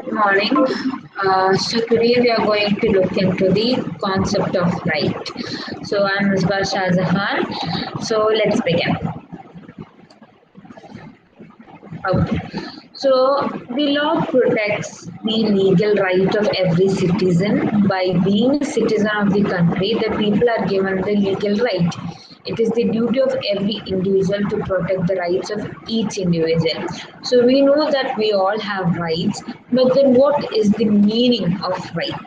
Good morning. So today we are going to look into the concept of right. So I'm Misbah Shahjahan. So let's begin. Okay. So the law protects the legal right of every citizen. By being a citizen of the country, the people are given the legal right. It is the duty of every individual to protect the rights of each individual. So we know that we all have rights, but then what is the meaning of right?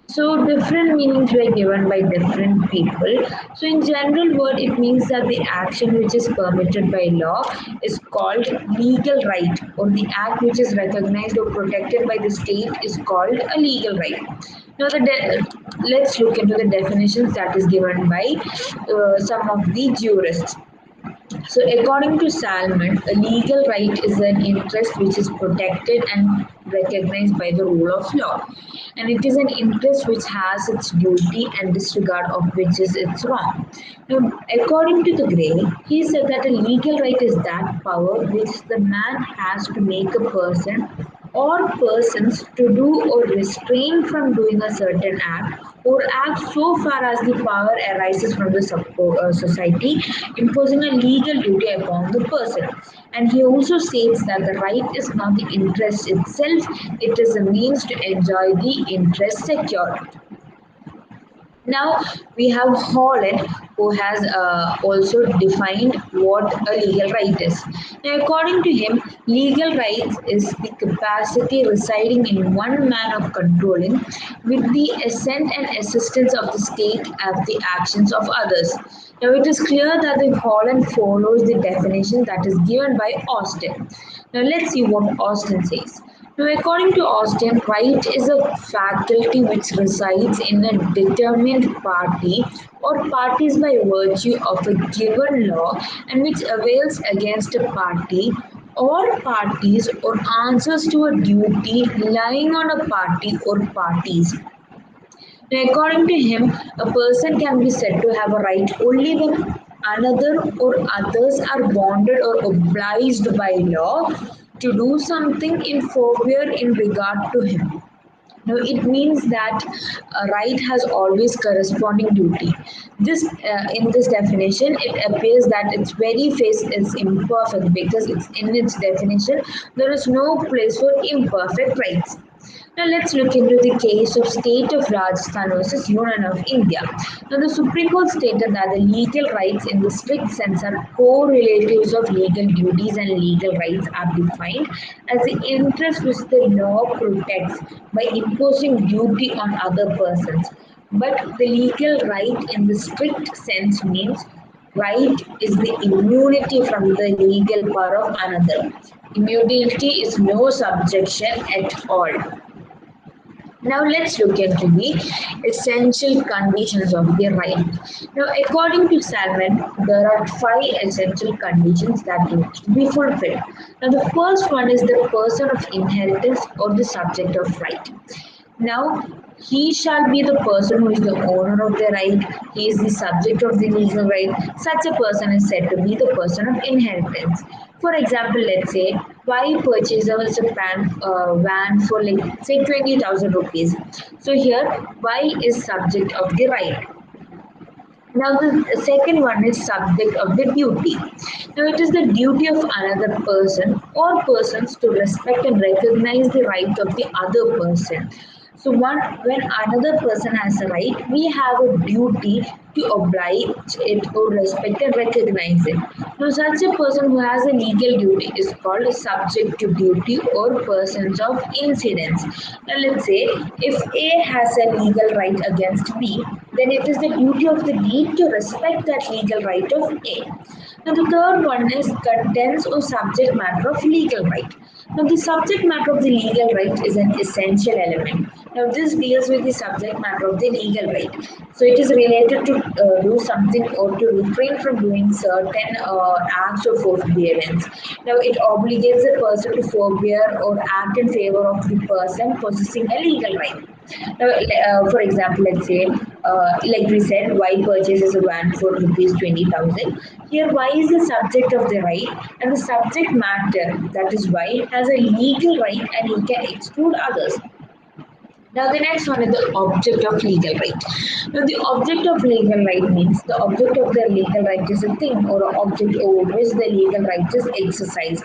So different meanings were given by different people. So in general word, it means that the action which is permitted by law is called legal right, or the act which is recognized or protected by the state is called a legal right. Now let's look into the definitions that is given by some of the jurists. So, according to Salmon, a legal right is an interest which is protected and recognized by the rule of law, and it is an interest which has its duty and disregard of which is its wrong. Now, according to the Gray, he said that a legal right is that power which the man has to make a person or persons to do or restrain from doing a certain act or act so far as the power arises from the society, imposing a legal duty upon the person. And he also states that the right is not the interest itself, it is a means to enjoy the interest secured. Now we have Holland, who has also defined what a legal right is. Now, according to him, legal rights is the capacity residing in one man of controlling, with the assent and assistance of the state as the actions of others. Now, it is clear that the Holland follows the definition that is given by Austin. Now, let's see what Austin says. Now, according to Austin, right is a faculty which resides in a determined party or parties by virtue of a given law and which avails against a party or parties or answers to a duty lying on a party or parties. Now, according to him, a person can be said to have a right only when another or others are bonded or obliged by law to do something in favor in regard to him. Now, it means that a right has always corresponding duty. This, in this definition, it appears that its very face is imperfect because it's in its definition there is no place for imperfect rights. Now let's look into the case of State of Rajasthan versus Union of India. Now the Supreme Court stated that the legal rights in the strict sense are correlatives of legal duties and legal rights are defined as the interest which the law protects by imposing duty on other persons. But the legal right in the strict sense means right is the immunity from the legal power of another. Immunity is no subjection at all. Now let's look into the essential conditions of the right. Now, according to Salmon, there are 5 essential conditions that need to be fulfilled. Now, the first one is the person of inheritance or the subject of right. Now, he shall be the person who is the owner of the right, he is the subject of the legal right. Such a person is said to be the person of inheritance. For example, let's say Y purchases a van for like say 20,000 rupees. So here Y is subject of the right. Now the second one is subject of the duty. Now it is the duty of another person or persons to respect and recognize the right of the other person. So when another person has a right, we have a duty to oblige it or respect and recognize it. Now such a person who has a legal duty is called a subject to duty or persons of incidence. Now let's say if A has a legal right against B, then it is the duty of the B to respect that legal right of A. Now the third one is contents or subject matter of legal right. Now the subject matter of the legal right is an essential element. Now this deals with the subject matter of the legal right. So it is related to do something or to refrain from doing certain acts or forbearance. Now it obligates the person to forbear or act in favor of the person possessing a legal right. Now, for example, let's say like we said, Y purchases a van for rupees 20,000. Here, Y is the subject of the right, and the subject matter, that is Y, has a legal right and he can exclude others. Now, the next one is the object of legal right. Now, the object of legal right means the object of the legal right is a thing or an object over which the legal right is exercised.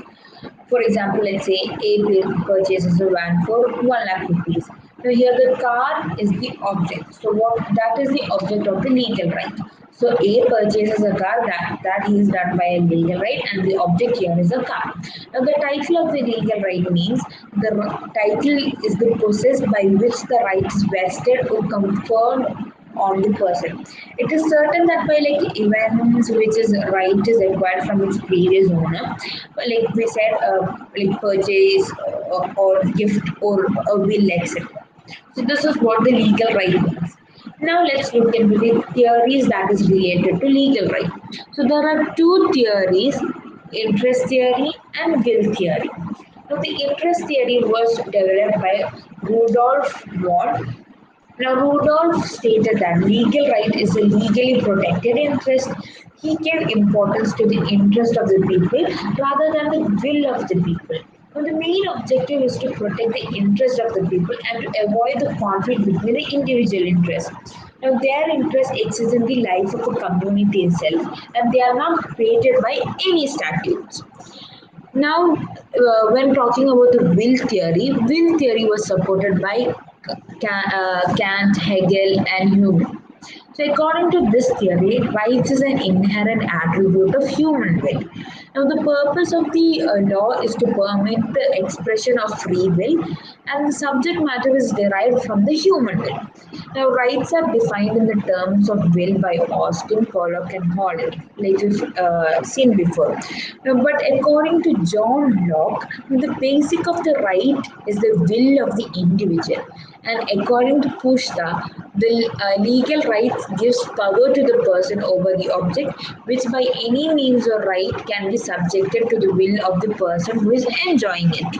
For example, let's say A purchases a van for 1 lakh rupees. Now, here the car is the object. So, what that is the object of the legal right. So, A purchases a car that is done by a legal right, and the object here is a car. Now, the title of the legal right means the title is the process by which the right is vested or conferred on the person. It is certain that by like events which is right is acquired from its previous owner, like we said, like purchase or gift or a will, etc. So this is what the legal right means. Now let's look into the theories that is related to legal right. So there are two theories, interest theory and will theory. Now the interest theory was developed by Rudolf Watt. Now, Rudolph stated that legal right is a legally protected interest. He gave importance to the interest of the people rather than the will of the people. Now, the main objective is to protect the interest of the people and to avoid the conflict between the individual interests. Now, their interest exists in the life of a community itself, and they are not created by any statutes. Now, when talking about the will theory was supported by Kant, Hegel, and Hume. So, according to this theory, rights is an inherent attribute of human will. Now, the purpose of the law is to permit the expression of free will, and the subject matter is derived from the human will. Now, rights are defined in the terms of will by Austin, Pollock, and Holland, like we've seen before. Now, but according to John Locke, the basic of the right is the will of the individual. And according to Pushta, the legal right gives power to the person over the object, which by any means or right can be subjected to the will of the person who is enjoying it.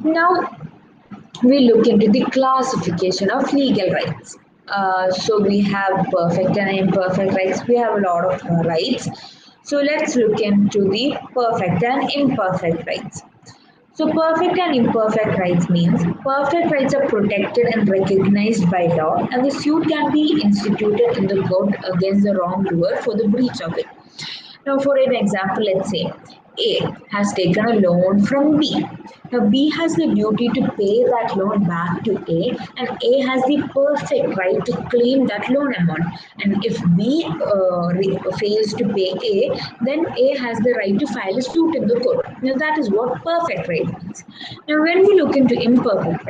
Now, we look into the classification of legal rights. So we have perfect and imperfect rights. We have a lot of rights. So let's look into the perfect and imperfect rights. So perfect and imperfect rights means perfect rights are protected and recognized by law, and the suit can be instituted in the court against the wrongdoer for the breach of it. Now, for an example, let's say A has taken a loan from B. Now, B has the duty to pay that loan back to A, and A has the perfect right to claim that loan amount. And if B fails to pay A, then A has the right to file a suit in the court. Now, that is what perfect right means. Now, when we look into imperfect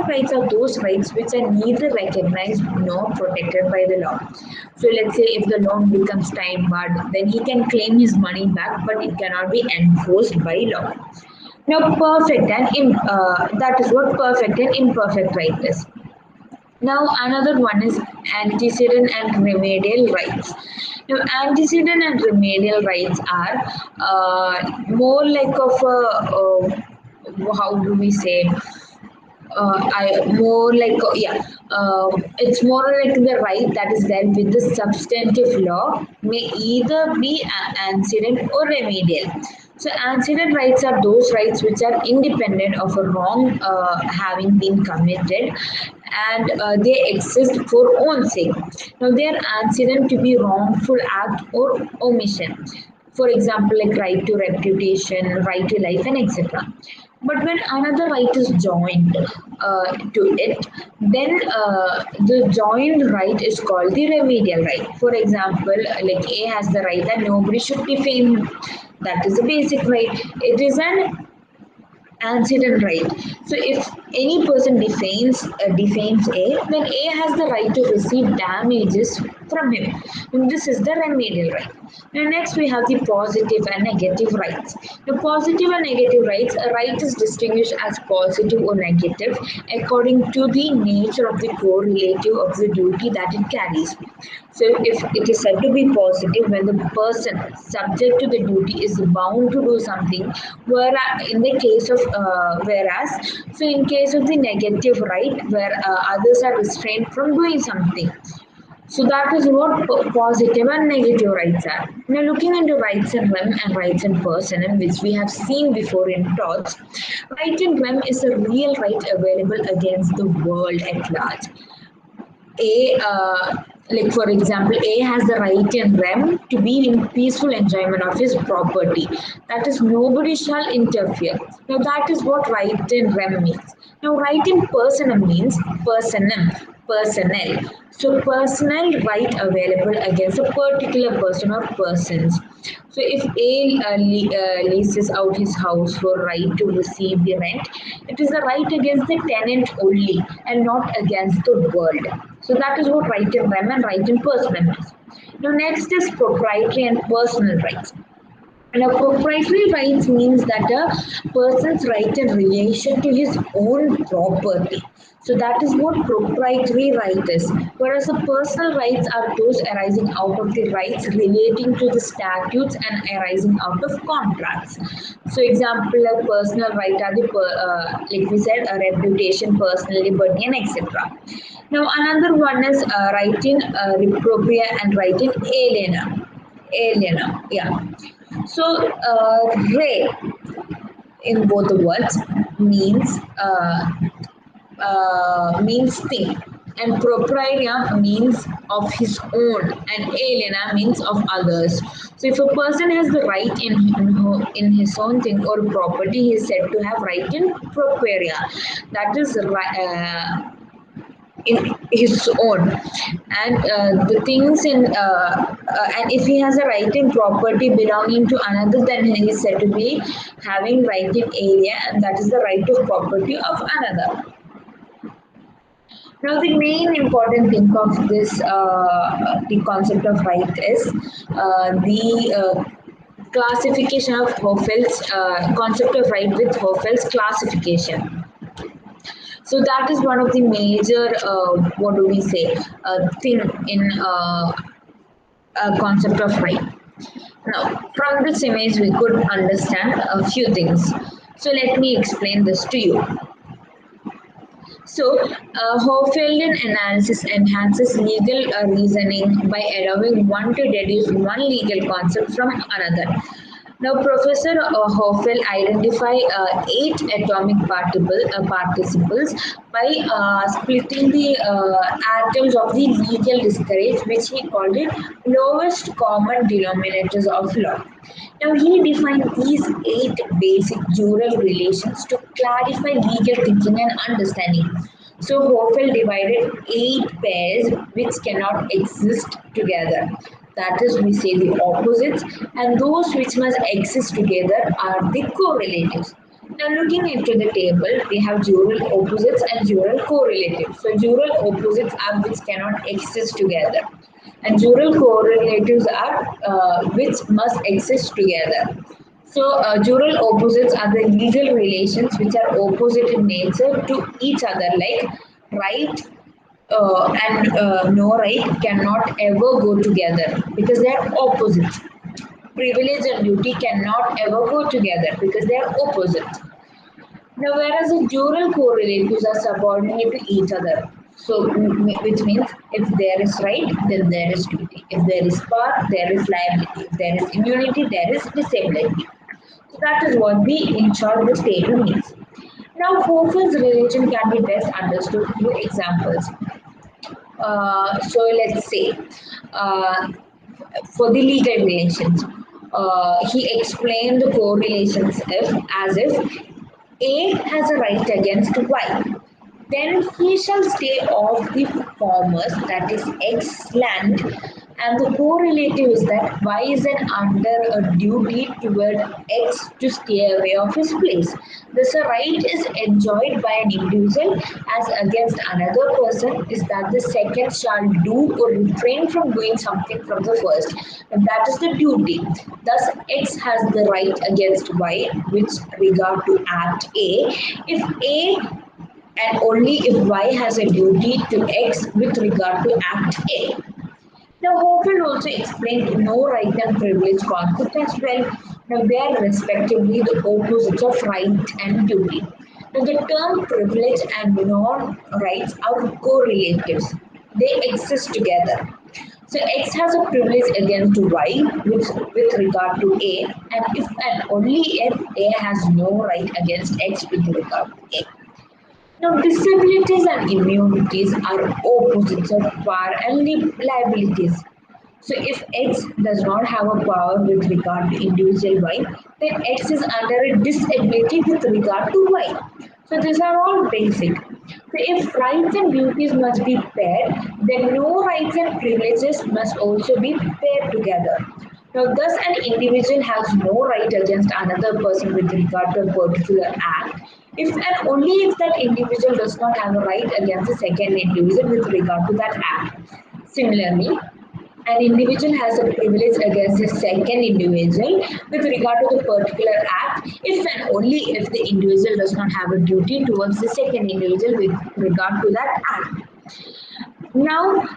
rights are those rights which are neither recognized nor protected by the law. So, let's say if the loan becomes time barred, then he can claim his money back, but it cannot be enforced by law. Now, that is what perfect and imperfect right is. Now, another one is antecedent and remedial rights. Now, antecedent and remedial rights are more like of a how do we say? I more like it's more like the right that is dealt with the substantive law may either be antecedent or remedial. So antecedent rights are those rights which are independent of a wrong having been committed, and they exist for own sake. Now they are antecedent to be wrongful act or omission. For example, like right to reputation, right to life, and etc. But when another right is joined to it, then the joined right is called the remedial right. For example, like A has the right that nobody should defame him. That is the basic right. It is an antecedent right. So if any person defames A, then A has the right to receive damages from him. And this is the remedial right. Now next we have the positive and negative rights. The positive and negative rights, a right is distinguished as positive or negative according to the nature of the correlative of the duty that it carries. So if it is said to be positive when the person subject to the duty is bound to do something, whereas in the case of so in case of the negative right where others are restrained from doing something. So that is what positive and negative rights are. Now looking into rights in rem and rights in person, which we have seen before in talks, right in rem is a real right available against the world at large. Like for example, A has the right in rem to be in peaceful enjoyment of his property. That is, nobody shall interfere. Now that is what right in rem means. Now right in personam means personam, personnel. So personal right available against a particular person or persons. So if A leases out his house for right to receive the rent, it is a right against the tenant only and not against the world. So that is what right in rem and right in personal is. Now next is proprietary and personal rights. Now, proprietary rights means that a person's right in relation to his own property. So that is what proprietary right is. Whereas the personal rights are those arising out of the rights relating to the statutes and arising out of contracts. So example of personal right are the, like we said, a reputation, personal liberty, and etc. Now another one is right in repropria and right in aliena. Aliena, yeah. So, re in both the words means means thing, and proprietary means of his own, and aliena means of others. So, if a person has the right in his own thing or property, he is said to have right in proprietary. That is in his own, and the things in and if he has a right in property belonging to another, then he is said to be having right in area, and that is the right of property of another. Now the main important thing of this the concept of right is the classification of Hofel's concept of right with Hofel's classification. So that is one of the major, what do we say, thing in concept of right. Now, from this image, we could understand a few things. So let me explain this to you. So, Hofeldian analysis enhances legal reasoning by allowing one to deduce one legal concept from another. Now, Professor Hofel identify 8 atomic particles by splitting the atoms of the legal discourage, which he called it lowest common denominators of law. Now, he defined these 8 basic jural relations to clarify legal thinking and understanding. So, Hofel divided 8 pairs which cannot exist together. That is, we say the opposites, and those which must exist together are the correlatives. Now, looking into the table, we have jural opposites and jural correlatives. So, jural opposites are which cannot exist together, and jural correlatives are which must exist together. So, jural opposites are the legal relations which are opposite in nature to each other, like right and no right cannot ever go together because they are opposites. Privilege and duty cannot ever go together because they are opposites. Now, whereas the jural correlatives are subordinate to each other. So, which means if there is right, then there is duty. If there is power, there is liability. If there is immunity, there is disability. So, that is what in short, the statement means. Now, Hofel's relation can be best understood through examples. So let's say for the legal relations, he explained the correlations as if A has a right against Y, then he shall stay off the former, that is X land, and the correlative is that Y is then under a duty toward X to stay away of his place. Thus, a right is enjoyed by an individual as against another person is that the second shall do or refrain from doing something from the first. And that is the duty. Thus, X has the right against Y with regard to Act A. If A and only if Y has a duty to X with regard to Act A. Now, Hoffman also explained no right and privilege concept as well. Now, they are respectively the opposites of right and duty. Now, the term privilege and non-rights are correlatives. They exist together. So X has a privilege against Y with regard to A, and if and only if A has no right against X with regard to A. Now, disabilities and immunities are opposites of power and liabilities. So, if X does not have a power with regard to individual Y, then X is under a disability with regard to Y. So, these are all basic. So, if rights and duties must be paired, then no rights and privileges must also be paired together. Now, thus, an individual has no right against another person with regard to a particular act if and only if that individual does not have a right against the second individual with regard to that act. Similarly, an individual has a privilege against a second individual with regard to the particular act if and only if the individual does not have a duty towards the second individual with regard to that act. Now,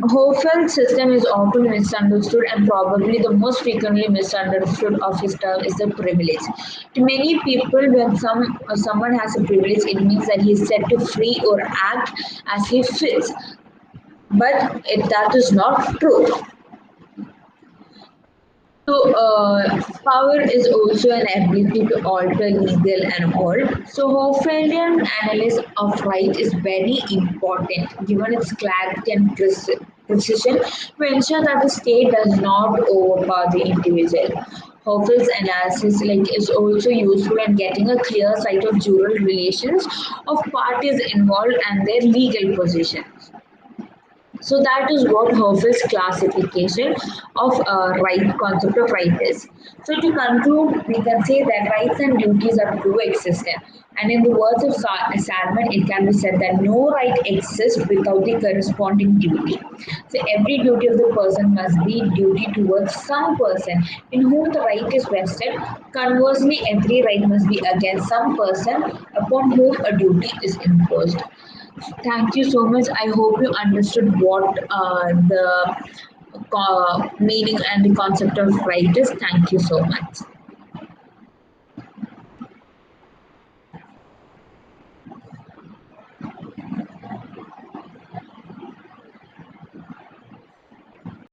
Hofel's system is often misunderstood, and probably the most frequently misunderstood of his term is the privilege. To many people, when someone has a privilege, it means that he is set to free or act as he fits. But that is not true. So, power is also an ability to alter legal and all. So, Hoffeldian analysis of right is very important given its clarity and precision to ensure that the state does not overpower the individual. Hoffel's analysis is also useful in getting a clear sight of jural relations of parties involved and their legal positions. So that is what Hoffel's classification of right concept of right is. So to conclude, we can say that rights and duties are coexistent. And in the words of Salman, it can be said that no right exists without the corresponding duty. So every duty of the person must be duty towards some person in whom the right is vested. Conversely, every right must be against some person upon whom a duty is imposed. Thank you so much. I hope you understood what the meaning and the concept of right is. Thank you so much.